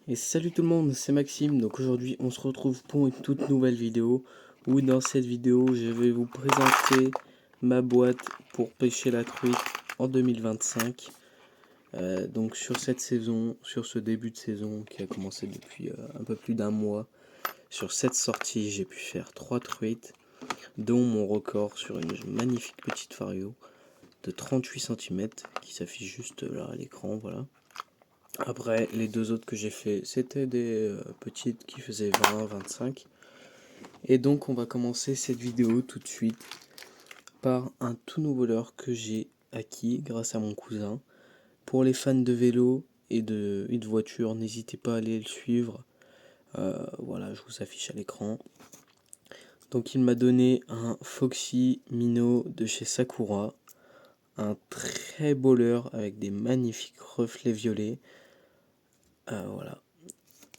Et salut tout le monde, c'est Maxime. Donc aujourd'hui on se retrouve pour une toute nouvelle vidéo où dans cette vidéo je vais vous présenter ma boîte pour pêcher la truite en 2025. Donc sur cette saison, sur ce début de saison qui a commencé depuis un peu plus d'un mois, sur cette sortie j'ai pu faire 3 truites, dont mon record sur une magnifique petite Fario de 38 cm qui s'affiche juste là à l'écran, voilà. Après, les deux autres que j'ai fait, c'était des petites qui faisaient 20, 25. Et donc, on va commencer cette vidéo tout de suite par un tout nouveau leurre que j'ai acquis grâce à mon cousin. Pour les fans de vélo et de voiture, n'hésitez pas à aller le suivre. Voilà, je vous affiche à l'écran. Donc, il m'a donné un Foxy Minnow de chez Sakura. Un très beau leurre avec des magnifiques reflets violets. Voilà.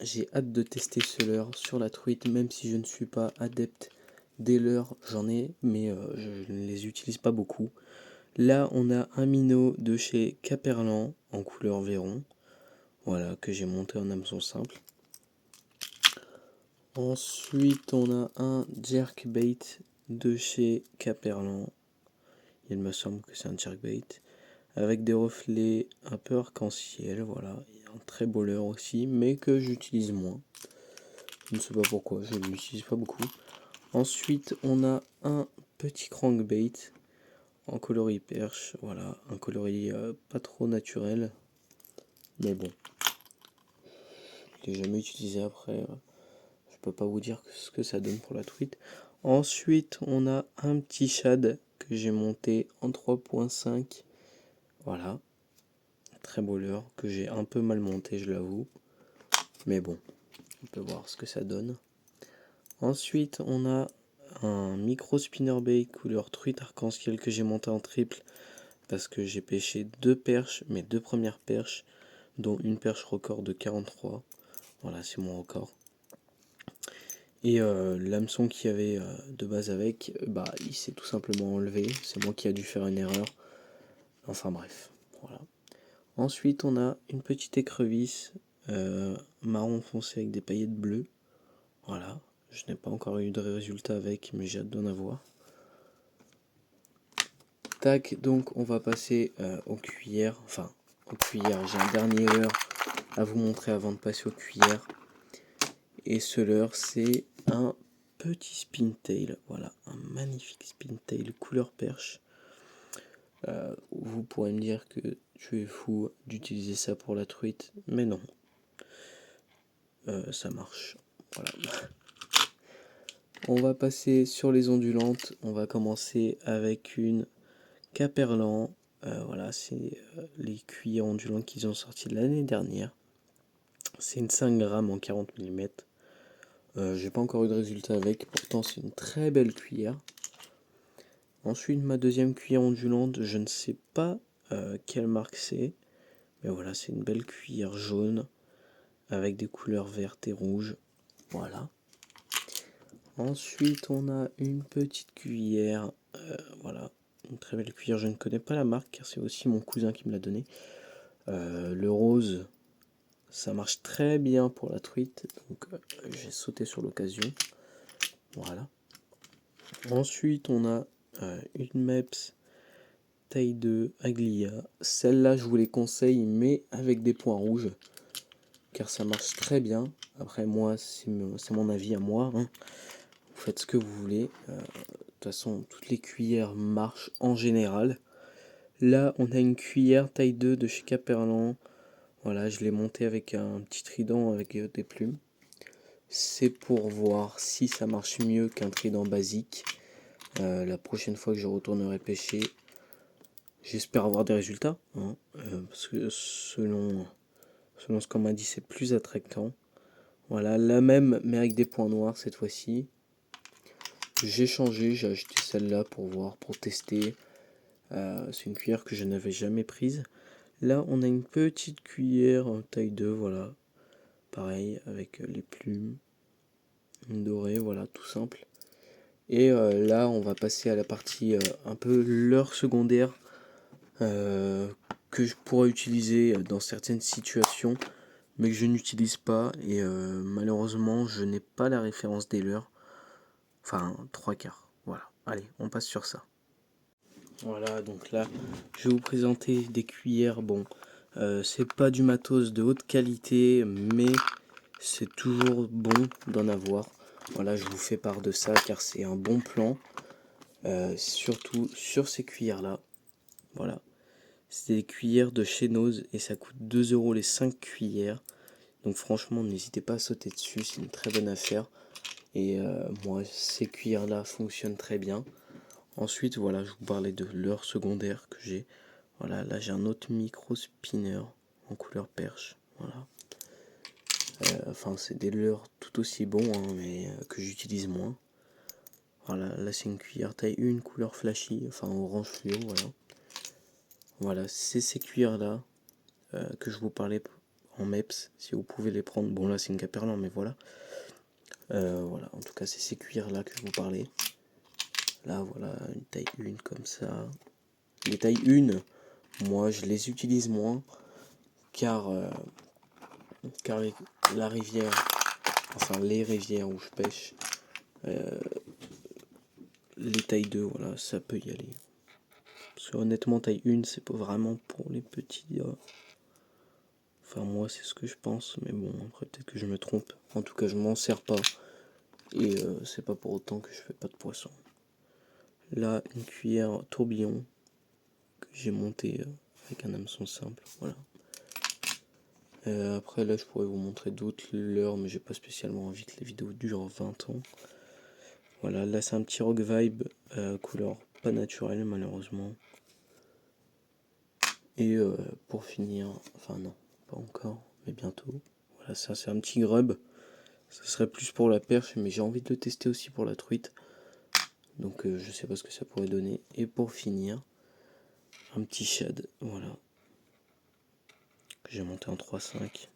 J'ai hâte de tester ce leurre sur la truite, même si je ne suis pas adepte des leurres, j'en ai, mais je ne les utilise pas beaucoup. Là, on a un minnow de chez Caperlan en couleur Véron, voilà, que j'ai monté en hameçon simple. Ensuite, on a un jerkbait de chez Caperlan. Il me semble que c'est un jerkbait avec des reflets un peu arc-en-ciel, voilà, un très beau leurre aussi, mais que j'utilise moins. Je ne sais pas pourquoi, je ne l'utilise pas beaucoup. Ensuite, on a un petit crankbait en coloris perche. Voilà, un coloris pas trop naturel. Mais bon, je l'ai jamais utilisé après. Je peux pas vous dire ce que ça donne pour la truite. Ensuite, on a un petit shad que j'ai monté en 3.5. Voilà, très beau leurre que j'ai un peu mal monté, je l'avoue. Mais bon, on peut voir ce que ça donne. Ensuite, on a un micro spinnerbait couleur truite arc-en-ciel que j'ai monté en triple parce que j'ai pêché deux perches, mes deux premières perches, dont une perche record de 43. Voilà, c'est mon record. Et l'hameçon qu'il y avait de base avec, bah il s'est tout simplement enlevé. C'est moi qui a dû faire une erreur. Enfin bref, voilà. Ensuite, on a une petite écrevisse marron foncé avec des paillettes bleues. Voilà, je n'ai pas encore eu de résultat avec, mais j'ai hâte d'en avoir. Tac, donc on va passer aux cuillères. Enfin, aux cuillères, j'ai un dernier leurre à vous montrer avant de passer aux cuillères. Et ce leurre, c'est un petit spintail. Voilà, un magnifique spintail couleur perche. Vous pourrez me dire que tu es fou d'utiliser ça pour la truite, mais non. Ça marche. Voilà. On va passer sur les ondulantes. On va commencer avec une Caperlan. Voilà, c'est les cuillères ondulantes qu'ils ont sorti l'année dernière. C'est une 5 grammes en 40 mm. J'ai pas encore eu de résultat avec, pourtant c'est une très belle cuillère. Ensuite, ma deuxième cuillère ondulante, je ne sais pas quelle marque c'est, mais voilà, c'est une belle cuillère jaune avec des couleurs vertes et rouges. Voilà. Ensuite, on a une petite cuillère, voilà, une très belle cuillère. Je ne connais pas la marque car c'est aussi mon cousin qui me l'a donné. Le rose, ça marche très bien pour la truite, donc j'ai sauté sur l'occasion. Voilà. Ensuite, on a une MEPS taille 2 Aglia. Celle-là, je vous les conseille, mais avec des points rouges, car ça marche très bien. Après, moi, c'est mon avis à moi. Hein. Vous faites ce que vous voulez. De toute façon, toutes les cuillères marchent en général. Là, on a une cuillère taille 2 de chez Caperlan. Voilà, je l'ai montée avec un petit trident avec des plumes. C'est pour voir si ça marche mieux qu'un trident basique. La prochaine fois que je retournerai pêcher, j'espère avoir des résultats. Hein, parce que selon ce qu'on m'a dit, c'est plus attractant. Voilà, la même, mais avec des points noirs cette fois-ci. J'ai changé, j'ai acheté celle-là pour voir, pour tester. C'est une cuillère que je n'avais jamais prise. Là, on a une petite cuillère en taille 2, voilà. Pareil, avec les plumes dorées, voilà, tout simple. Et là, on va passer à la partie un peu leurre secondaire que je pourrais utiliser dans certaines situations. mais que je n'utilise pas, et malheureusement je n'ai pas la référence des leurs, enfin 3/4, voilà. Allez, on passe sur ça. Voilà, donc là je vais vous présenter des cuillères. Bon, c'est pas du matos de haute qualité, mais c'est toujours bon d'en avoir. Voilà, je vous fais part de ça car c'est un bon plan, surtout sur ces cuillères là. Voilà, c'est des cuillères de chez Nose et ça coûte 2 € les 5 cuillères. Donc franchement, n'hésitez pas à sauter dessus, c'est une très bonne affaire. Et moi, ces cuillères là fonctionnent très bien. Ensuite, voilà, je vous parlais de leurre secondaire que j'ai. Voilà, là j'ai un autre micro spinner en couleur perche. Voilà. Enfin, c'est des leurres tout aussi bons, hein, mais que j'utilise moins. Voilà, là c'est une cuillère taille 1, couleur flashy, enfin orange fluo, voilà. Voilà, c'est ces cuillères là que je vous parlais en MEPS, si vous pouvez les prendre. Bon, là c'est une Caperlan, mais voilà. Voilà, en tout cas, c'est ces cuillères là que je vous parlais. Là, voilà, une taille 1 comme ça. Les tailles 1, moi je les utilise moins car, car la rivière, enfin les rivières où je pêche, les tailles 2, voilà, ça peut y aller. Parce que honnêtement, taille 1, c'est pas vraiment pour les petits. Enfin, moi, c'est ce que je pense, mais bon, après, peut-être que je me trompe. En tout cas, je m'en sers pas. Et c'est pas pour autant que je fais pas de poisson. Là, une cuillère tourbillon que j'ai montée avec un hameçon simple. Voilà. Après, là, je pourrais vous montrer d'autres leurres, mais j'ai pas spécialement envie que les vidéos durent 20 ans. Voilà, là, c'est un petit Rock Vibe couleur pas naturelle, malheureusement. Et pour finir, enfin, non, pas encore, mais bientôt. Voilà, ça, c'est un petit grub. Ça serait plus pour la perche, mais j'ai envie de le tester aussi pour la truite. Donc je sais pas ce que ça pourrait donner. Et pour finir, un petit shad, voilà. Que j'ai monté en 3,5.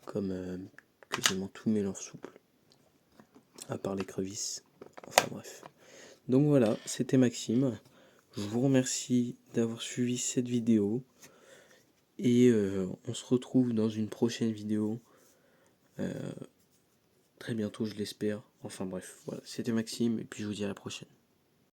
Comme quasiment tous mes leurres souples. À part l'écrevisse. Enfin bref. Donc voilà, c'était Maxime. Je vous remercie d'avoir suivi cette vidéo. Et on se retrouve dans une prochaine vidéo. Très bientôt, je l'espère. Enfin bref, voilà, c'était Maxime et puis je vous dis à la prochaine.